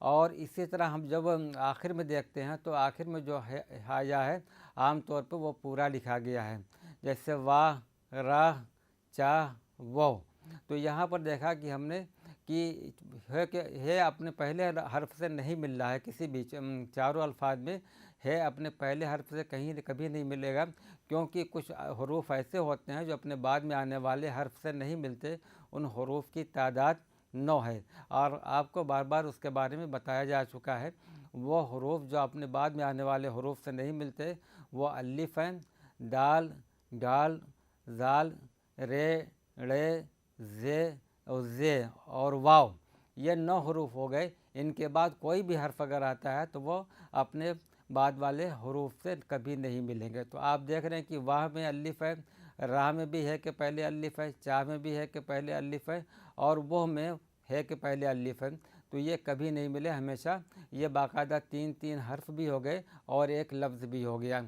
اور اسی طرح ہم جب آخر میں دیکھتے ہیں تو آخر میں جو ہے ہایا ہے عام طور پہ وہ پورا لکھا گیا ہے، جیسے واہ، راہ، چاہ، وہ۔ تو یہاں پر دیکھا کہ ہم نے کہ ہے اپنے پہلے حرف سے نہیں مل رہا ہے، کسی بھی چاروں الفاظ میں ہے اپنے پہلے حرف سے کبھی نہیں ملے گا، کیونکہ کچھ حروف ایسے ہوتے ہیں جو اپنے بعد میں آنے والے حرف سے نہیں ملتے۔ ان حروف کی تعداد 9 ہے، اور آپ کو بار بار اس کے بارے میں بتایا جا چکا ہے۔ وہ حروف جو اپنے بعد میں آنے والے حروف سے نہیں ملتے وہ الف ہیں، دال، ڈال، زال، رے، ڑے، زے اور زے اور واو۔ یہ 9 حروف ہو گئے۔ ان کے بعد کوئی بھی حرف اگر آتا ہے تو وہ اپنے بعد والے حروف سے کبھی نہیں ملیں گے۔ تو آپ دیکھ رہے ہیں کہ واہ میں الف ہے، راہ میں بھی ہے کہ پہلے الف ہے، چاہ میں بھی ہے کہ پہلے الف ہے، اور وہ میں ہے کہ پہلے الف ہے۔ تو یہ کبھی نہیں ملے، ہمیشہ یہ باقاعدہ 3 حرف بھی ہو گئے اور ایک لفظ بھی ہو گیا۔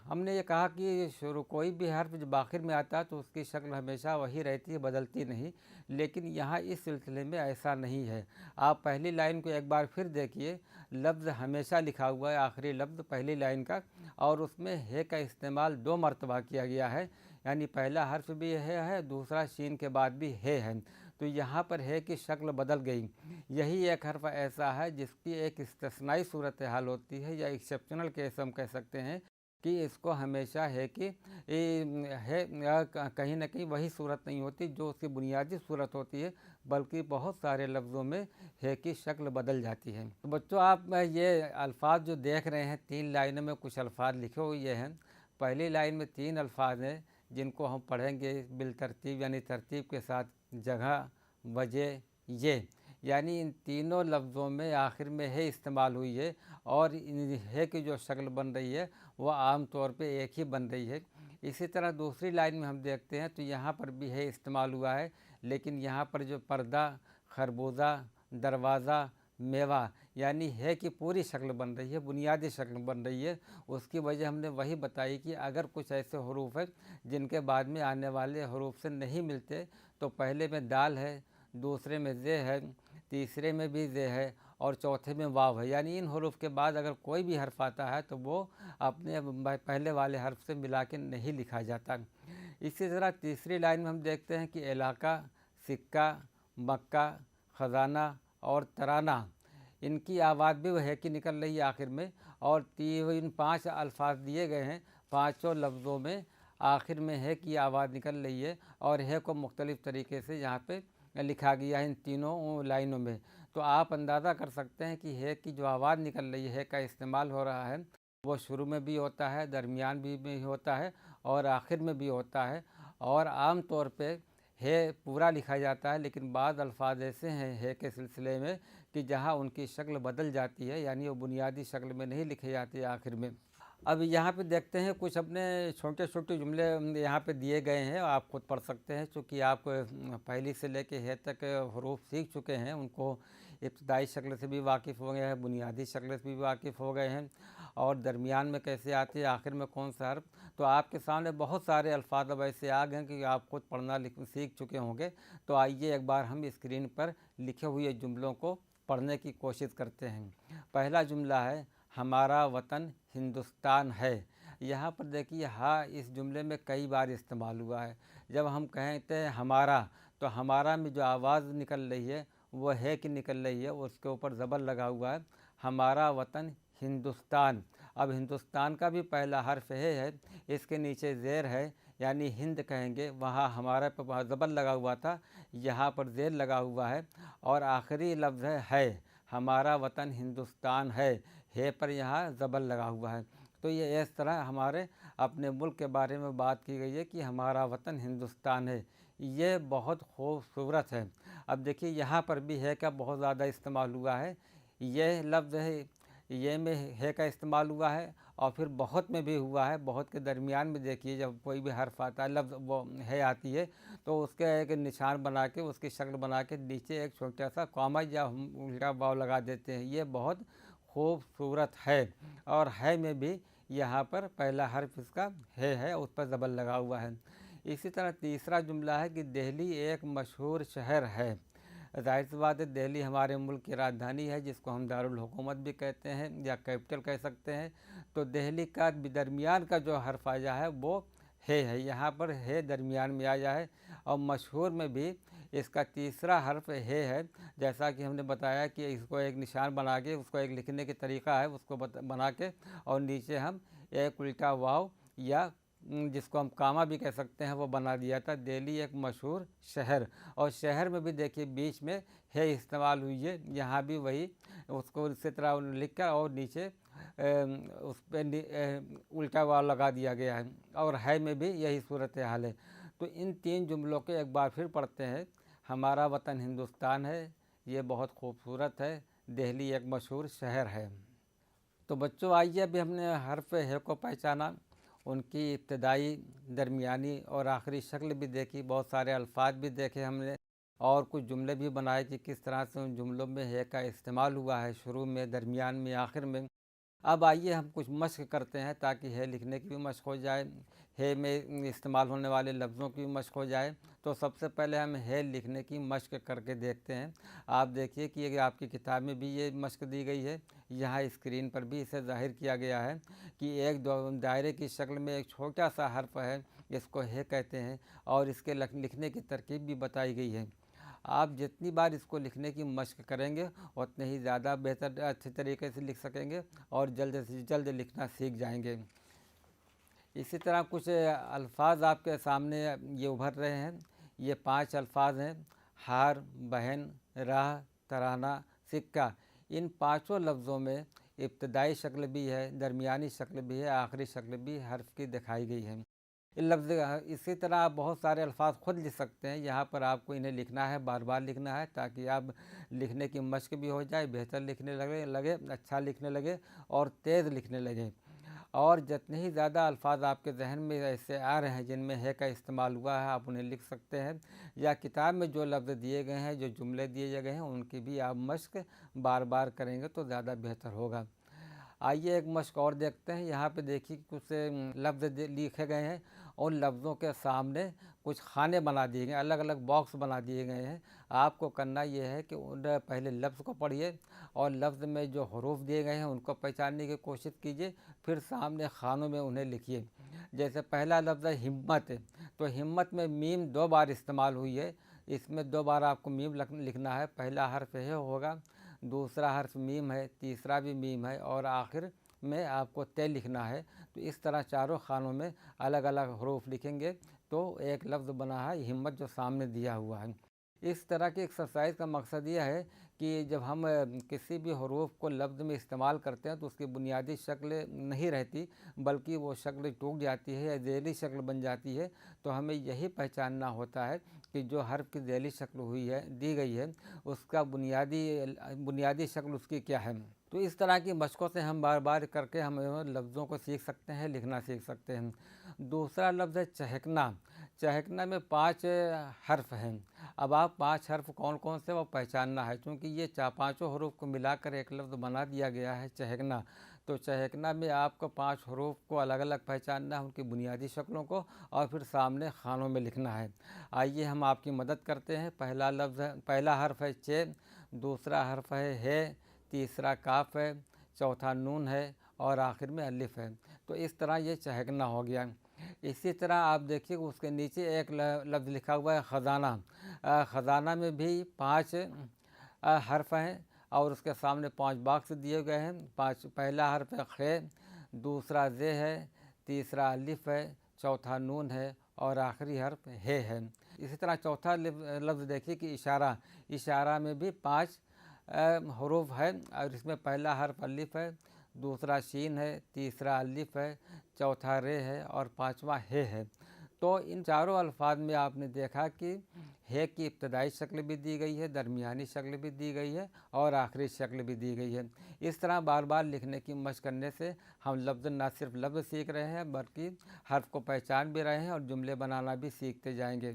ہم نے یہ کہا کہ کوئی بھی حرف جب آخر میں آتا ہے تو اس کی شکل ہمیشہ وہی رہتی ہے، بدلتی نہیں، لیکن یہاں اس سلسلے میں ایسا نہیں ہے۔ آپ پہلی لائن کو ایک بار پھر دیکھیے، لفظ ہمیشہ لکھا ہوا ہے، آخری لفظ پہلی لائن کا، اور اس میں ہے کا استعمال 2 مرتبہ کیا گیا ہے، یعنی پہلا حرف بھی ہے، دوسرا شین کے بعد بھی ہے۔ تو یہاں پر ہے کی شکل بدل گئی۔ یہی ایک حرف ایسا ہے جس کی ایک استثنائی صورتحال ہوتی ہے، یا ایکسیپشنل کیس ہم کہہ سکتے ہیں، کہ اس کو ہمیشہ ہے کہ کہیں نہ کہیں وہی صورت نہیں ہوتی جو اس کی بنیادی صورت ہوتی ہے، بلکہ بہت سارے لفظوں میں ہے کی شکل بدل جاتی ہے۔ تو بچوں، آپ یہ الفاظ جو دیکھ رہے ہیں 3 لائنوں میں کچھ الفاظ لکھے ہوئے ہیں۔ پہلی لائن میں 3 الفاظ ہیں جن کو ہم پڑھیں گے بالترتیب، یعنی ترتیب کے ساتھ، جگہ، وجہ، یہ، یعنی ان تینوں لفظوں میں آخر میں ہے استعمال ہوئی ہے، اور ہے کی جو شکل بن رہی ہے وہ عام طور پہ ایک ہی بن رہی ہے۔ اسی طرح دوسری لائن میں ہم دیکھتے ہیں تو یہاں پر بھی ہے استعمال ہوا ہے، لیکن یہاں پر جو پردہ، خربوزہ، دروازہ، میوہ، یعنی ہے کہ پوری شکل بن رہی ہے، بنیادی شکل بن رہی ہے۔ اس کی وجہ ہم نے وہی بتائی کہ اگر کچھ ایسے حروف ہیں جن کے بعد میں آنے والے حروف سے نہیں ملتے، تو پہلے میں دال ہے، دوسرے میں زے ہے، تیسرے میں بھی زے ہے، اور چوتھے میں واو ہے، یعنی ان حروف کے بعد اگر کوئی بھی حرف آتا ہے تو وہ اپنے پہلے والے حرف سے ملا کے نہیں لکھا جاتا۔ اسی طرح تیسری لائن میں ہم دیکھتے ہیں کہ علاقہ، سکہ، مکہ، خزانہ اور ترانہ، ان کی آواز بھی وہ ہے کہ نکل رہی ہے آخر میں، اور ان 5 الفاظ دیے گئے ہیں، 5 لفظوں میں آخر میں ہے کی آواز نکل رہی ہے، اور ہے کو مختلف طریقے سے یہاں پہ لکھا گیا ہے ان تینوں لائنوں میں۔ تو آپ اندازہ کر سکتے ہیں کہ ہے کی جو آواز نکل رہی ہے کا استعمال ہو رہا ہے، وہ شروع میں بھی ہوتا ہے، درمیان بھی ہوتا ہے، اور آخر میں بھی ہوتا ہے، اور عام طور پہ ہے پورا لکھا جاتا ہے، لیکن بعض الفاظ ایسے ہیں ہے کے سلسلے میں کہ جہاں ان کی شکل بدل جاتی ہے، یعنی وہ بنیادی شکل میں نہیں لکھی جاتی ہے آخر میں۔ اب یہاں پہ دیکھتے ہیں کچھ اپنے چھوٹے چھوٹے جملے یہاں پہ دیے گئے ہیں، آپ خود پڑھ سکتے ہیں، چونکہ آپ پہلی سے لے کے ہے تک حروف سیکھ چکے ہیں، ان کو ابتدائی شکل سے بھی واقف ہو گئے ہیں، بنیادی شکل سے بھی واقف ہو گئے ہیں، اور درمیان میں کیسے آتی ہے، آخر میں کون سا حرف۔ تو آپ کے سامنے بہت سارے الفاظ اب ایسے آ گئے ہیں کہ آپ خود پڑھنا سیکھ چکے ہوں گے۔ تو آئیے ایک بار ہم اسکرین پر لکھے ہوئے جملوں کو پڑھنے کی کوشش کرتے ہیں۔ پہلا جملہ ہے، ہمارا وطن ہندوستان ہے۔ یہاں پر دیکھیے ہاں اس جملے میں کئی بار استعمال ہوا ہے۔ جب ہم کہتے ہیں ہمارا، تو ہمارا میں جو آواز نکل رہی ہے وہ ہے کہ نکل رہی ہے، اس کے اوپر زبر لگا ہوا ہے، ہمارا وطن ہندوستان۔ اب ہندوستان کا بھی پہلا حرف ہے، اس کے نیچے زیر ہے، یعنی ہند کہیں گے، وہاں ہمارا پہ زبر لگا ہوا تھا، یہاں پر زیر لگا ہوا ہے، اور آخری لفظ ہے، ہمارا وطن ہندوستان ہے پر یہاں زبر لگا ہوا ہے۔ تو یہ اس طرح ہمارے اپنے ملک کے بارے میں بات کی گئی ہے کہ ہمارا وطن ہندوستان ہے، یہ بہت خوبصورت ہے۔ اب دیکھیے یہاں پر بھی ہے کا بہت زیادہ استعمال ہوا ہے، یہ لفظ ہے، یہ میں ہے کا استعمال ہوا ہے، اور پھر بہت میں بھی ہوا ہے۔ بہت کے درمیان میں دیکھیے جب کوئی بھی حرف آتا ہے، لفظ وہ ہے آتی ہے، تو اس کے ایک نشان بنا کے، اس کی شکل بنا کے نیچے ایک چھوٹا سا کامہ یا الٹا واو لگا دیتے ہیں، یہ بہت خوبصورت ہے۔ اور ہے میں بھی یہاں پر پہلا حرف اس کا ہے، اس پر زبر لگا ہوا ہے۔ اسی طرح تیسرا جملہ ہے کہ دہلی ایک مشہور شہر ہے۔ ظاہر سی بات ہے دہلی ہمارے ملک کی راجدھانی ہے جس کو ہم دارالحکومت بھی کہتے ہیں یا کیپٹل کہہ سکتے ہیں. تو دہلی کا درمیان کا جو حرف آیا ہے وہ ہے. یہاں پر ہے درمیان میں آیا ہے. اور مشہور میں بھی اس کا تیسرا حرف ہے. جیسا کہ ہم نے بتایا کہ اس کو ایک نشان بنا کے اس کو ایک لکھنے کی طریقہ ہے اس کو بنا کے اور نیچے ہم ایک الٹا واو یا جس کو ہم کاما بھی کہہ سکتے ہیں وہ بنا دیا تھا. دہلی ایک مشہور شہر اور شہر میں بھی دیکھیے بیچ میں ہے استعمال ہوئی ہے. یہاں بھی وہی اس کو اسی طرح لکھ کر اور نیچے اس پہ الٹا واو لگا دیا گیا ہے اور ہے میں بھی یہی صورتحال ہے. تو ان تین جملوں کے ایک بار پھر پڑھتے ہیں. ہمارا وطن ہندوستان ہے, یہ بہت خوبصورت ہے, دہلی ایک مشہور شہر ہے. تو بچوں آئیے ابھی ہم نے حرف ہے کو پہچانا, ان کی ابتدائی, درمیانی اور آخری شکل بھی دیکھی, بہت سارے الفاظ بھی دیکھے ہم نے اور کچھ جملے بھی بنائے کہ کس طرح سے ان جملوں میں ہے کا استعمال ہوا ہے شروع میں, درمیان میں, آخر میں. اب آئیے ہم کچھ مشق کرتے ہیں تاکہ ہے لکھنے کی بھی مشق ہو جائے, ہے میں استعمال ہونے والے لفظوں کی بھی مشق ہو جائے. تو سب سے پہلے ہم ہے لکھنے کی مشق کر کے دیکھتے ہیں. آپ دیکھیے کہ آپ کی کتاب میں بھی یہ مشق دی گئی ہے, یہاں اسکرین پر بھی اسے ظاہر کیا گیا ہے کہ ایک دائرے کی شکل میں ایک چھوٹا سا حرف ہے, اس کو ہے کہتے ہیں اور اس کے لکھنے کی ترکیب بھی بتائی گئی ہے. آپ جتنی بار اس کو لکھنے کی مشق کریں گے اتنے ہی زیادہ بہتر اچھے طریقے سے لکھ سکیں گے اور جلد سے جلد لکھنا سیکھ جائیں گے. اسی طرح کچھ الفاظ آپ کے سامنے یہ ابھر رہے ہیں. یہ 5 الفاظ ہیں, ہار, بہن, راہ, ترانہ, سکہ. ان 5 لفظوں میں ابتدائی شکل بھی ہے, درمیانی شکل بھی ہے, آخری شکل بھی حرف کی دکھائی گئی ہے. لفظ اسی طرح آپ بہت سارے الفاظ خود لکھ سکتے ہیں. یہاں پر آپ کو انہیں لکھنا ہے, بار بار لکھنا ہے تاکہ آپ لکھنے کی مشق بھی ہو جائے, بہتر لکھنے لگے, اچھا لکھنے لگے اور تیز لکھنے لگے. اور جتنے ہی زیادہ الفاظ آپ کے ذہن میں ایسے آ رہے ہیں جن میں ہے کا استعمال ہوا ہے آپ انہیں لکھ سکتے ہیں, یا کتاب میں جو لفظ دیے گئے ہیں, جو جملے دیے گئے ہیں ان کی بھی آپ مشق بار بار کریں گے تو زیادہ بہتر ہوگا. آئیے ایک مشق اور دیکھتے ہیں. یہاں پہ دیکھیے کچھ لفظ لکھے گئے ہیں اور لفظوں کے سامنے کچھ خانے بنا دیے گئے, الگ الگ باکس بنا دیے گئے ہیں. آپ کو کرنا یہ ہے کہ پہلے لفظ کو پڑھیے اور لفظ میں جو حروف دیے گئے ہیں ان کو پہچاننے کی کوشش کیجیے, پھر سامنے خانوں میں انہیں لکھیے. جیسے پہلا لفظ ہے ہمت, تو ہمت میں میم 2 بار استعمال ہوئی ہے, اس میں 2 بار آپ کو میم لکھنا ہے. پہلا حرف ہے ہوگا, دوسرا حرف میم ہے, تیسرا بھی میم ہے اور آخر میں آپ کو تے لکھنا ہے. تو اس طرح چاروں خانوں میں الگ الگ حروف لکھیں گے تو ایک لفظ بنا ہے ہمت جو سامنے دیا ہوا ہے. اس طرح کی ایکسرسائز کا مقصد یہ ہے کہ جب ہم کسی بھی حروف کو لفظ میں استعمال کرتے ہیں تو اس کی بنیادی شکل نہیں رہتی بلکہ وہ شکل ٹوٹ جاتی ہے یا ذیلی شکل بن جاتی ہے. تو ہمیں یہی پہچاننا ہوتا ہے کہ جو حرف کی ذیلی شکل ہوئی ہے, دی گئی ہے, اس کا بنیادی شکل اس کی کیا ہے. تو اس طرح کی مشقوں سے ہم بار بار کر کے ہم لفظوں کو سیکھ سکتے ہیں, لکھنا سیکھ سکتے ہیں. دوسرا لفظ ہے چہکنا. چہکنا میں 5 حرف ہیں. اب آپ 5 حرف کون کون سے وہ پہچاننا ہے, کیونکہ یہ 5 حروف کو ملا کر ایک لفظ بنا دیا گیا ہے چہکنا. تو چہکنا میں آپ کو 5 حروف کو الگ الگ پہچاننا ہے, ان کی بنیادی شکلوں کو, اور پھر سامنے خانوں میں لکھنا ہے. آئیے ہم آپ کی مدد کرتے ہیں. پہلا حرف ہے چ, دوسرا حرف ہے, تیسرا کاف ہے, چوتھا نون ہے اور آخر میں الف ہے. تو اس طرح یہ چہکنا ہو گیا. اسی طرح آپ دیکھیے اس کے نیچے ایک لفظ لکھا ہوا ہے خزانہ. خزانہ میں بھی 5 حرف ہیں اور اس کے سامنے 5 باکس دیے گئے ہیں. پہلا حرف ہے خ, دوسرا ز ہے, تیسرا الف ہے, چوتھا نون ہے اور آخری حرف ہے. اسی طرح چوتھا لفظ دیکھیے کہ اشارہ. اشارہ میں بھی 5 حروف ہے اور اس میں پہلا حرف الف ہے, دوسرا شین ہے, تیسرا الف ہے, چوتھا ر ہے اور پانچواں ہے. تو ان چاروں الفاظ میں آپ نے دیکھا کہ ہے کی ابتدائی شکل بھی دی گئی ہے, درمیانی شکل بھی دی گئی ہے اور آخری شکل بھی دی گئی ہے. اس طرح بار بار لکھنے کی مشق کرنے سے ہم نہ صرف لفظ سیکھ رہے ہیں بلکہ حرف کو پہچان بھی رہے ہیں اور جملے بنانا بھی سیکھتے جائیں گے.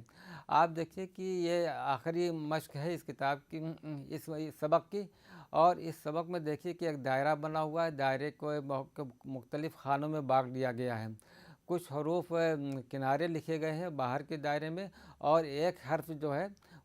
آپ دیکھیے کہ یہ آخری مشق ہے اس کتاب کی, اس سبق کی, اور اس سبق میں دیکھیے کہ ایک دائرہ بنا ہوا ہے. دائرے کو مختلف خانوں میں بانٹ دیا گیا ہے. کچھ حروف کنارے لکھے گئے ہیں باہر کے دائرے میں, اور ایک حرف جو ہے